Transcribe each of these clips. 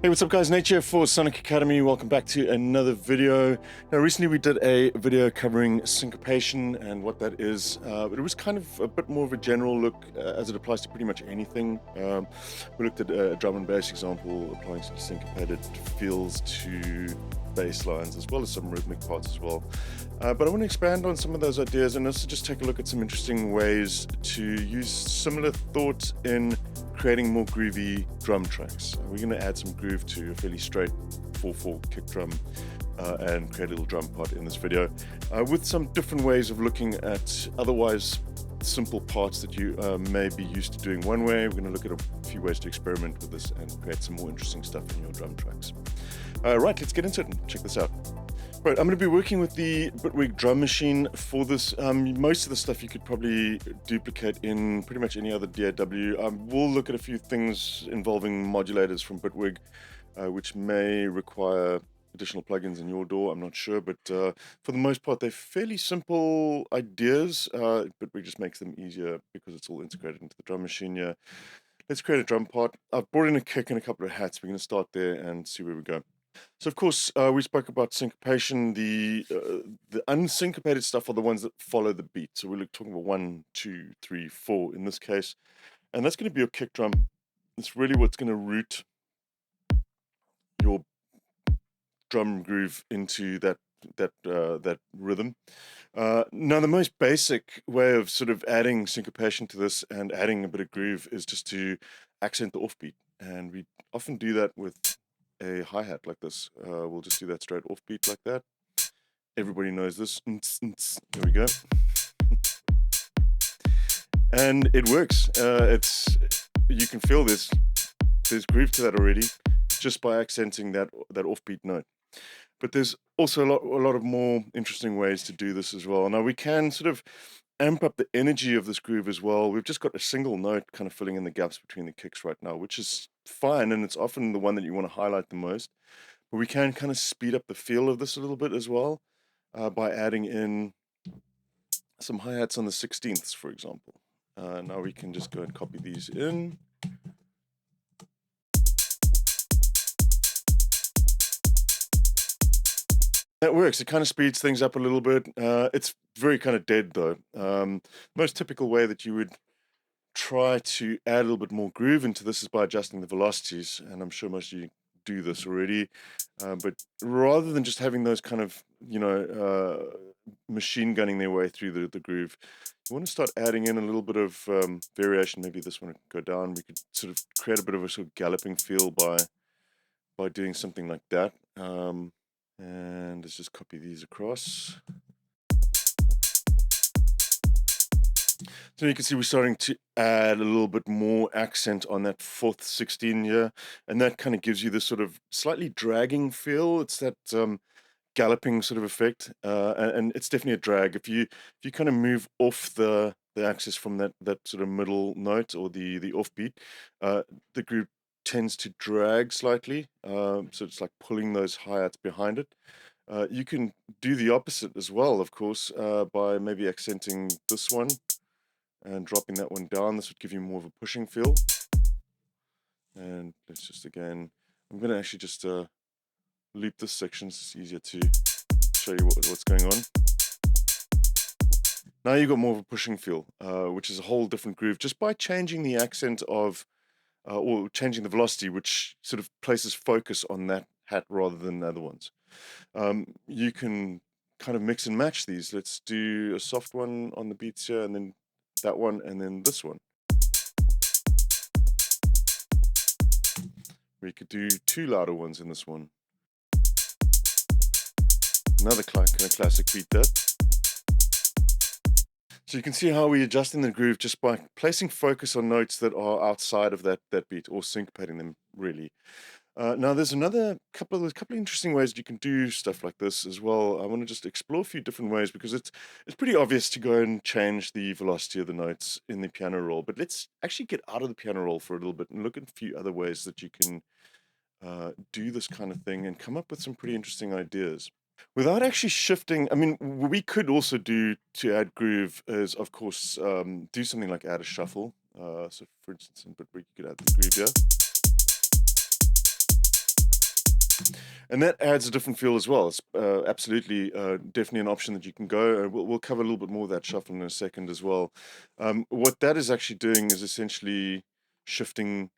Hey, what's up guys? Nate here for Sonic Academy. Welcome back to another video. Now recently we did a video covering syncopation and what that is, but it was kind of a bit more of a general look as it applies to pretty much anything. We looked at a drum and bass example applying some syncopated feels to bass lines as well as some rhythmic parts as well. But I want to expand on some of those ideas and also just take a look at some interesting ways to use similar thought in creating more groovy drum tracks. We're going to add some groove to a fairly straight 4/4 kick drum and create a little drum part in this video with some different ways of looking at otherwise simple parts that you may be used to doing one way. We're going to look at a few ways to experiment with this and create some more interesting stuff in your drum tracks. Right, let's get into it and check this out. Right, I'm going to be working with the Bitwig drum machine for this. Most of the stuff you could probably duplicate in pretty much any other DAW. We'll look at a few things involving modulators from Bitwig, which may require additional plugins in your DAW, I'm not sure, but for the most part, they're fairly simple ideas. Bitwig just makes them easier because it's all integrated into the drum machine here. Let's create a drum part. I've brought in a kick and a couple of hats. We're going to start there and see where we go. So of course, we spoke about syncopation. The unsyncopated stuff are the ones that follow the beat. So we're talking about 1, 2, 3, 4 in this case, and that's going to be your kick drum. It's really what's going to root your drum groove into that rhythm. Now, the most basic way of sort of adding syncopation to this and adding a bit of groove is just to accent the offbeat, and we often do that with a hi-hat like this. We'll just do that straight offbeat like that. Everybody knows this. There we go. And it works. You can feel there's groove to that already just by accenting that offbeat note. But there's also a lot of more interesting ways to do this as well. Now we can sort of amp up the energy of this groove as well. We've just got a single note kind of filling in the gaps between the kicks right now, which is fine, and it's often the one that you want to highlight the most. But we can kind of speed up the feel of this a little bit as well by adding in some hi-hats on the 16ths, for example. Now we can just go and copy these in. That works. It kind of speeds things up a little bit. It's very kind of dead though. Most typical way that you would try to add a little bit more groove into this is by adjusting the velocities, and I'm sure most of you do this already. But rather than just having those kind of, machine gunning their way through the groove, you want to start adding in a little bit of variation. Maybe this one would go down. We could sort of create a bit of a sort of galloping feel by doing something like that. And let's just copy these across. So you can see we're starting to add a little bit more accent on that 4th 16 here, and that kind of gives you this sort of slightly dragging feel. It's that galloping sort of effect, and it's definitely a drag. If you kind of move off the axis from that sort of middle note or the offbeat, the groove tends to drag slightly, so it's like pulling those hi-hats behind it. You can do the opposite as well, of course, by maybe accenting this one and dropping that one down. This would give you more of a pushing feel. And let's just again, I'm going to actually just loop this section. It's easier to show you what's going on. Now you've got more of a pushing feel, which is a whole different groove just by changing the accent of or changing the velocity, which sort of places focus on that hat rather than the other ones. You can kind of mix and match these. Let's do a soft one on the beats here, and then that one, and then this one. We could do 2 louder ones in this one. Another kind of classic beat there. So you can see how we're adjusting the groove just by placing focus on notes that are outside of that beat, or syncopating them, really. Now there's a couple of interesting ways you can do stuff like this as well. I want to just explore a few different ways because it's pretty obvious to go and change the velocity of the notes in the piano roll. But let's actually get out of the piano roll for a little bit and look at a few other ways that you can do this kind of thing and come up with some pretty interesting ideas. Without actually shifting, I mean, we could also do to add groove is, of course, do something like add a shuffle. So for instance, in Bitwig, you could add the groove here. And that adds a different feel as well. It's absolutely, definitely an option that you can go. We'll cover a little bit more of that shuffle in a second as well. What that is actually doing is essentially shifting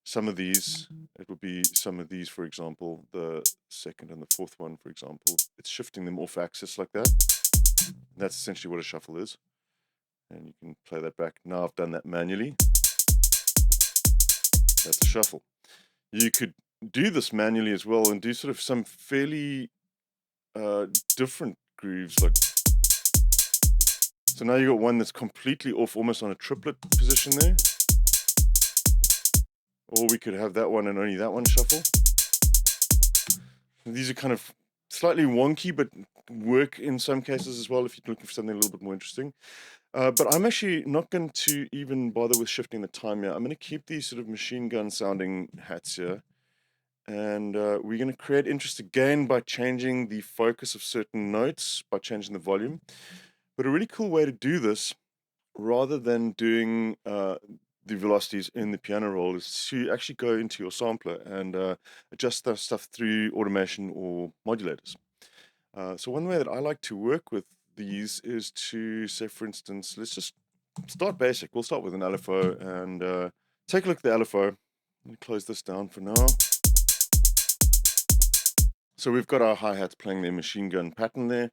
some of these. It would be some of these, for example, the second and the fourth one, for example. It's shifting them off axis like that. That's essentially what a shuffle is. And you can play that back. Now I've done that manually. That's a shuffle. You could do this manually as well and do sort of some fairly different grooves. Like, so now you got one that's completely off, almost on a triplet position there. Or we could have that one and only that one shuffle. These are kind of slightly wonky, but work in some cases as well if you're looking for something a little bit more interesting. But I'm actually not going to even bother with shifting the time here. I'm going to keep these sort of machine gun sounding hats here. And we're going to create interest again by changing the focus of certain notes, by changing the volume. But a really cool way to do this, rather than doing the velocities in the piano roll, is to actually go into your sampler and adjust that stuff through automation or modulators. So one way that I like to work with these is to say, for instance, let's just start basic. We'll start with an LFO and take a look at the LFO. Let me close this down for now. So we've got our hi-hats playing their machine gun pattern there.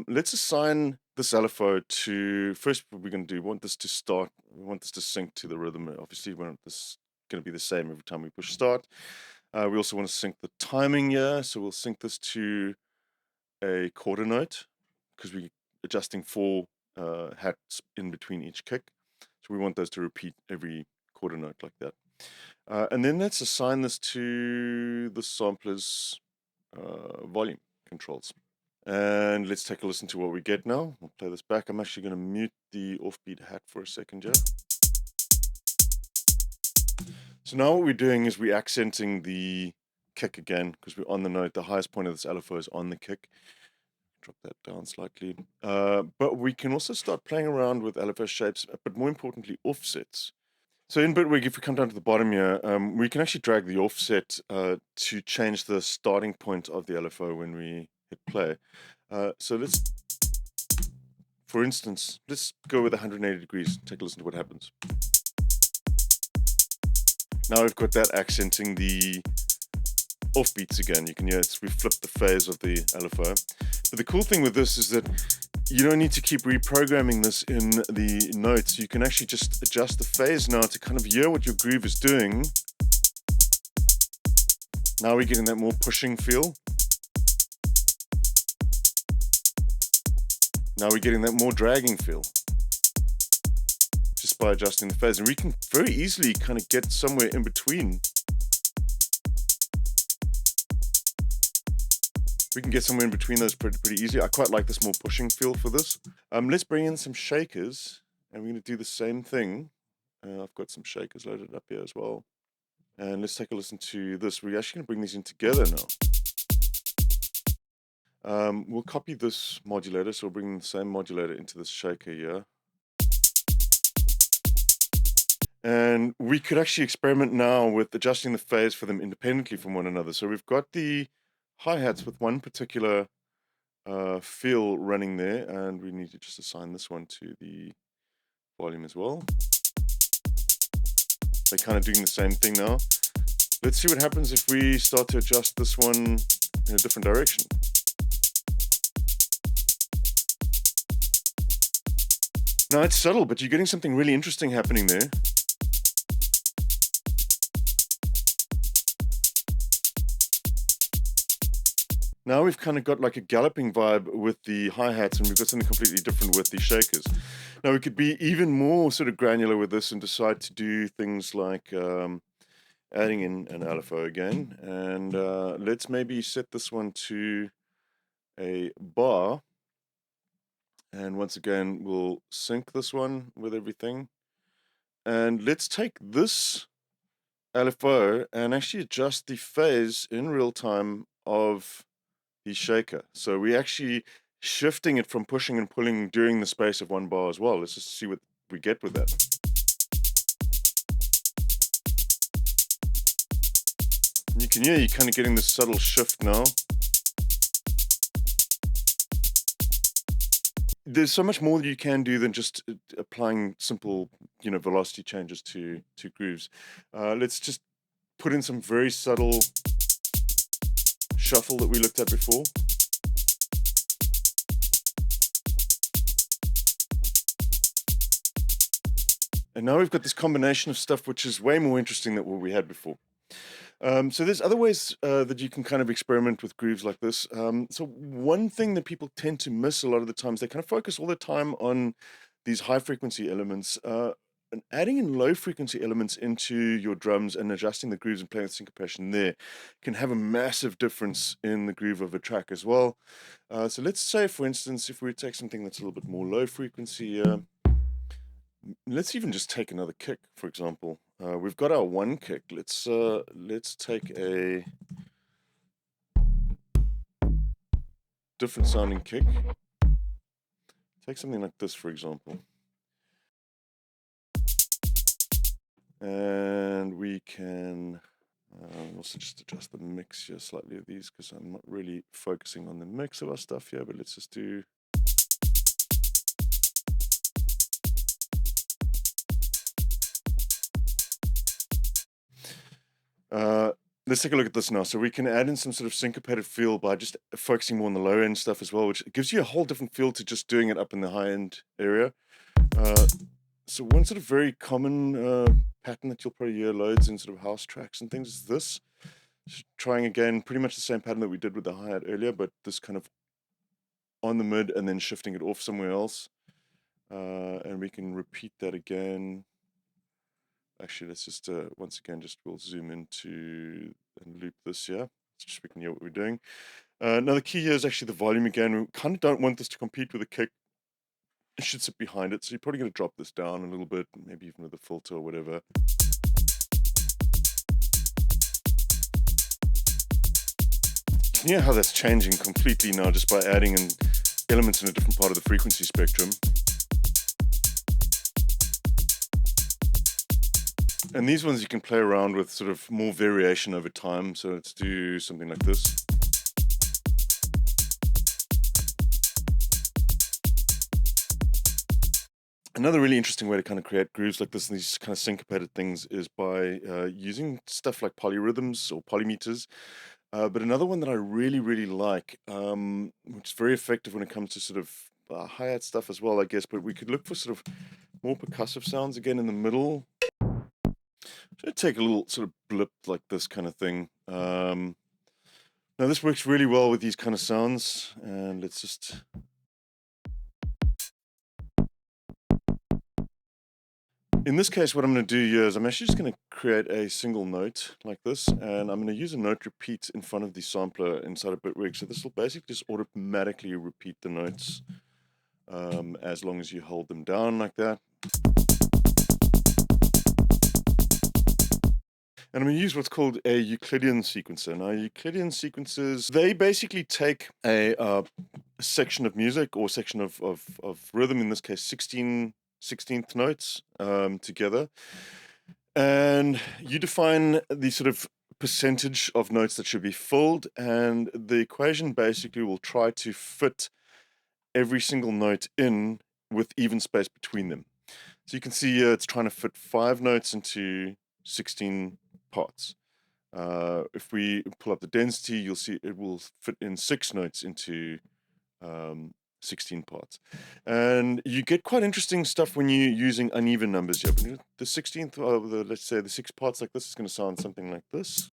Let's assign this LFO to, first what we're going to do, we want this to start, we want this to sync to the rhythm. Obviously we want this going to be the same every time we push start. We also want to sync the timing here, so we'll sync this to a quarter note, because we're adjusting 4 hats in between each kick. So we want those to repeat every quarter note like that. And then let's assign this to the sampler's volume controls. And let's take a listen to what we get now. We'll play this back. I'm actually going to mute the offbeat hat for a second, yeah. So now what we're doing is we're accenting the kick again, because we're on the note. The highest point of this LFO is on the kick. Drop that down slightly. But we can also start playing around with LFO shapes, but more importantly, offsets. So in Bitwig, if we come down to the bottom here, we can actually drag the offset to change the starting point of the LFO when we hit play. So let's, for instance, let's go with 180 degrees. Take a listen to what happens. Now we've got that accenting the offbeats again. You can hear we've flipped the phase of the LFO. But the cool thing with this is that you don't need to keep reprogramming this in the notes. You can actually just adjust the phase now to kind of hear what your groove is doing. Now we're getting that more pushing feel. Now we're getting that more dragging feel, just by adjusting the phase. And we can very easily kind of get somewhere in between. We can get somewhere in between those pretty easily. I quite like this more pushing feel for this. Let's bring in some shakers, and we're going to do the same thing. I've got some shakers loaded up here as well. And let's take a listen to this. We're actually going to bring these in together now. We'll copy this modulator, so we'll bring the same modulator into this shaker here. And we could actually experiment now with adjusting the phase for them independently from one another. So we've got the hi-hats with one particular feel running there, and we need to just assign this one to the volume as well. They're kind of doing the same thing now. Let's see what happens if we start to adjust this one in a different direction. Now it's subtle, but you're getting something really interesting happening there. Now we've kind of got like a galloping vibe with the hi-hats, and we've got something completely different with the shakers. Now we could be even more sort of granular with this and decide to do things like adding in an LFO again. And let's maybe set this one to a bar. And once again, we'll sync this one with everything. And let's take this LFO and actually adjust the phase in real time of the shaker. So we're actually shifting it from pushing and pulling during the space of one bar as well. Let's just see what we get with that. You can hear you're kind of getting this subtle shift now. There's so much more that you can do than just applying simple, velocity changes to grooves. Let's just put in some very subtle shuffle that we looked at before. And now we've got this combination of stuff which is way more interesting than what we had before. So there's other ways that you can kind of experiment with grooves like this. So one thing that people tend to miss a lot of the times, they kind of focus all the time on these high frequency elements. And adding in low frequency elements into your drums and adjusting the grooves and playing with syncopation there can have a massive difference in the groove of a track as well. So let's say, for instance, if we take something that's a little bit more low frequency, let's even just take another kick, for example. We've got our one kick. Let's take a different sounding kick. Take something like this, for example. And we can also just adjust the mix here slightly of these, because I'm not really focusing on the mix of our stuff here, but let's just do... Let's take a look at this now. So we can add in some sort of syncopated feel by just focusing more on the low end stuff as well, which gives you a whole different feel to just doing it up in the high end area. So one sort of very common pattern that you'll probably hear loads in sort of house tracks and things is this. Just trying again, pretty much the same pattern that we did with the hi-hat earlier, but this kind of on the mid and then shifting it off somewhere else. And we can repeat that again. Actually, let's just, once again, we'll zoom into and loop this here, just so we can hear what we're doing. Now the key here is actually the volume again. We kind of don't want this to compete with the kick. It should sit behind it, so you're probably going to drop this down a little bit, maybe even with a filter or whatever. Can you hear how that's changing completely now just by adding in elements in a different part of the frequency spectrum? And these ones you can play around with sort of more variation over time. So let's do something like this. Another really interesting way to kind of create grooves like this and these kind of syncopated things is by using stuff like polyrhythms or polymeters. But another one that I really, really like, which is very effective when it comes to sort of hi-hat stuff as well, I guess, but we could look for sort of more percussive sounds again in the middle. Should take a little sort of blip like this kind of thing. Now this works really well with these kind of sounds, and let's just... In this case, what I'm going to do here is I'm actually just going to create a single note like this, and I'm going to use a note repeat in front of the sampler inside of Bitwig. So this will basically just automatically repeat the notes as long as you hold them down like that. And I'm going to use what's called a Euclidean sequencer. Now, Euclidean sequencers, they basically take a section of music or section of rhythm, in this case 16th notes together, and you define the sort of percentage of notes that should be filled, and the equation basically will try to fit every single note in with even space between them. So you can see here it's trying to fit 5 notes into 16 parts. If we pull up the density, you'll see it will fit in 6 notes into 16 parts. And you get quite interesting stuff when you're using uneven numbers here. The 16th, let's say the 6 parts like this is going to sound something like this.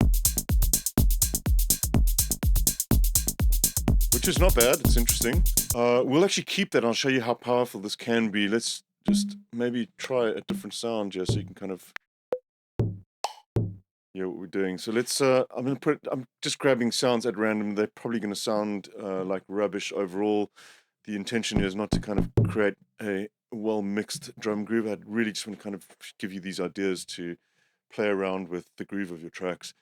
Which is not bad, it's interesting. We'll actually keep that, I'll show you how powerful this can be. Let's just maybe try a different sound here so you can kind of hear what we're doing. So let's, I'm just grabbing sounds at random. They're probably going to sound like rubbish overall. The intention is not to kind of create a well-mixed drum groove. I really just want to kind of give you these ideas to play around with the groove of your tracks.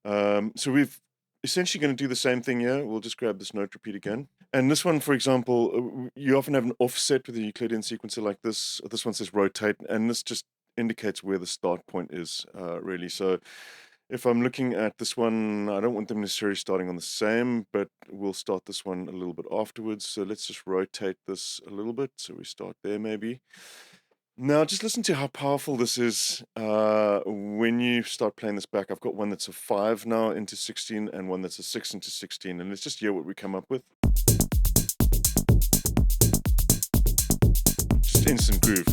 So we've essentially going to do the same thing here. We'll just grab this note repeat again. And this one, for example, you often have an offset with a Euclidean sequencer like this. This one says rotate, and this just indicates where the start point is, really. So If I'm looking at this one, I don't want them necessarily starting on the same, but we'll start this one a little bit afterwards. So let's just rotate this a little bit. So we start there maybe. Now, just listen to how powerful this is when you start playing this back. I've got one that's a 5 now into 16 and one that's a 6 into 16. And let's just hear what we come up with. Just instant groove.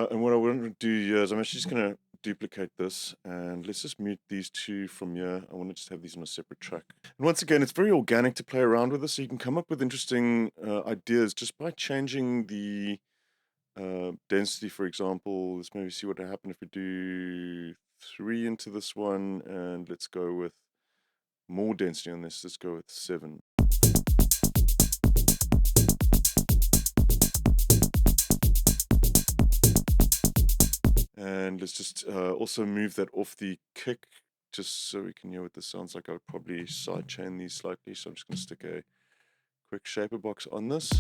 And what I want to do here is I'm actually just going to duplicate this, and let's just mute these two from here. I want to just have these on a separate track. And once again, it's very organic to play around with this, so you can come up with interesting ideas just by changing the density, for example. Let's maybe see what will happen if we do 3 into this one, and let's go with more density on this. Let's go with 7. And let's just also move that off the kick, just so we can hear what this sounds like. I would probably sidechain these slightly, so I'm just going to stick a quick shaper box on this.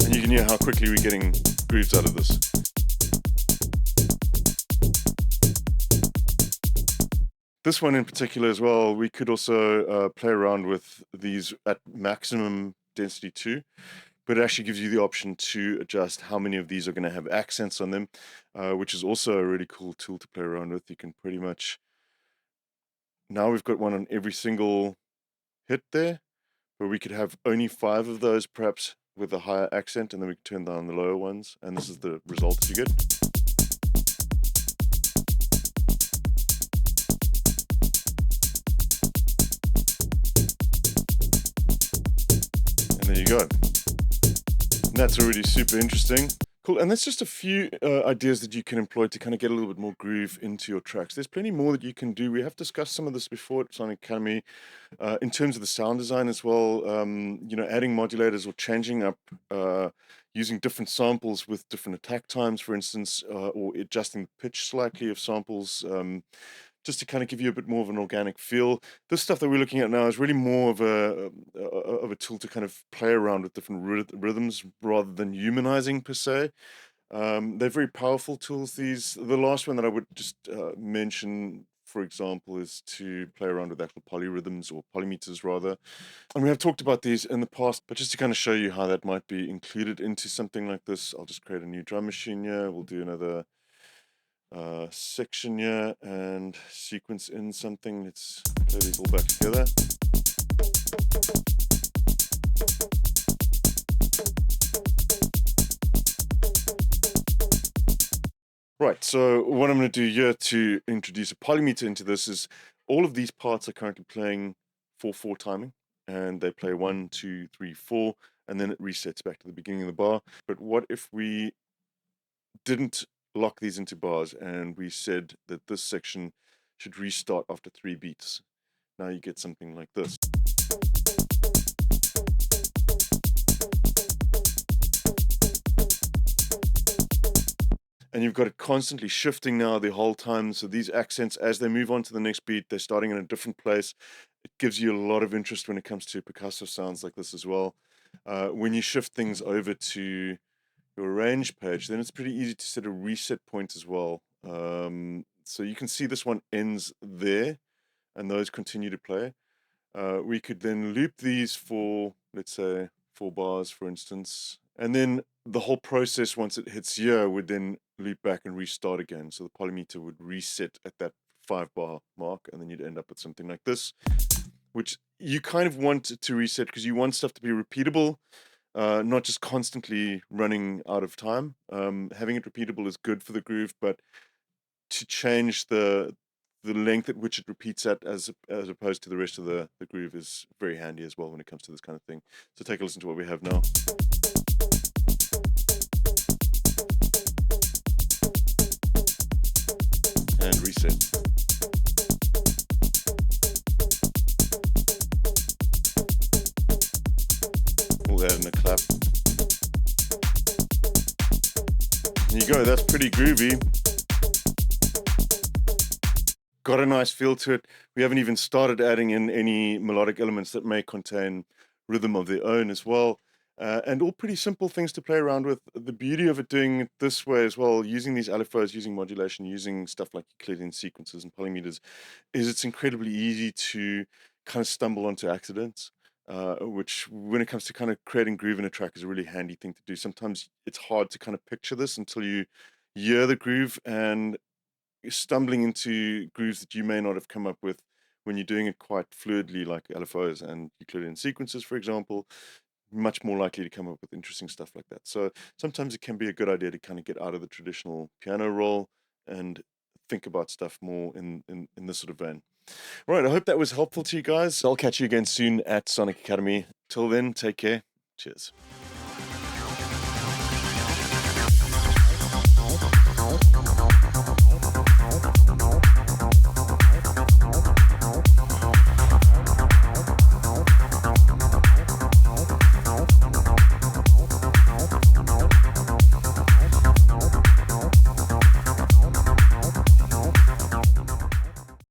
And you can hear how quickly we're getting grooves out of this. This one in particular as well, we could also play around with these at maximum density too. But it actually gives you the option to adjust how many of these are going to have accents on them, which is also a really cool tool to play around with. You can pretty much, now we've got one on every single hit there, but we could have only 5 of those perhaps with a higher accent, and then we can turn down the lower ones, and this is the result that you get. And there you go. That's already super interesting. Cool, and that's just a few ideas that you can employ to kind of get a little bit more groove into your tracks. There's plenty more that you can do. We have discussed some of this before at Sonic Academy in terms of the sound design as well. You know, adding modulators or changing up, using different samples with different attack times, for instance, or adjusting the pitch slightly of samples. Just to kind of give you a bit more of an organic feel. This stuff that we're looking at now is really more of a tool to kind of play around with different rhythms rather than humanizing per se. They're very powerful tools, these. The last one that I would just mention, for example, is to play around with actual polyrhythms, or polymeters rather. And we have talked about these in the past, but just to kind of show you how that might be included into something like this, I'll just create a new drum machine here. We'll do another section here and sequence in something. Let's play these all back together. Right, so what I'm going to do here to introduce a polymeter into this is all of these parts are currently playing 4/4 timing, and they play 1, 2, 3, 4, and then it resets back to the beginning of the bar. But what if we didn't lock these into bars and we said that this section should restart after 3 beats? Now you get something like this. And you've got it constantly shifting now the whole time. So these accents, as they move on to the next beat, they're starting in a different place. It gives you a lot of interest when it comes to percussive sounds like this as well. When you shift things over to your range page, then it's pretty easy to set a reset point as well. So you can see this one ends there, and those continue to play. We could then loop these for, let's say, 4 bars, for instance, and then the whole process, once it hits here, would then loop back and restart again. So the polymeter would reset at that 5-bar mark, and then you'd end up with something like this, which you kind of want to reset because you want stuff to be repeatable, not just constantly running out of time. Having it repeatable is good for the groove, but to change the length at which it repeats at as opposed to the rest of the groove is very handy as well when it comes to this kind of thing. So take a listen to what we have now. And reset. All that in a clap. There you go, that's pretty groovy. Got a nice feel to it. We haven't even started adding in any melodic elements that may contain rhythm of their own as well. and all pretty simple things to play around with. The beauty of it doing it this way as well, using these LFOs, using modulation, using stuff like Euclidean sequencers and polymeters, is it's incredibly easy to kind of stumble onto accidents, which when it comes to kind of creating groove in a track is a really handy thing to do. Sometimes it's hard to kind of picture this until you hear the groove, and you're stumbling into grooves that you may not have come up with when you're doing it quite fluidly, like LFOs and Euclidean sequences, for example, much more likely to come up with interesting stuff like that. So sometimes it can be a good idea to kind of get out of the traditional piano roll and think about stuff more in this sort of vein. Right, I hope that was helpful to you guys. I'll catch you again soon at Sonic Academy. Till then, take care. Cheers.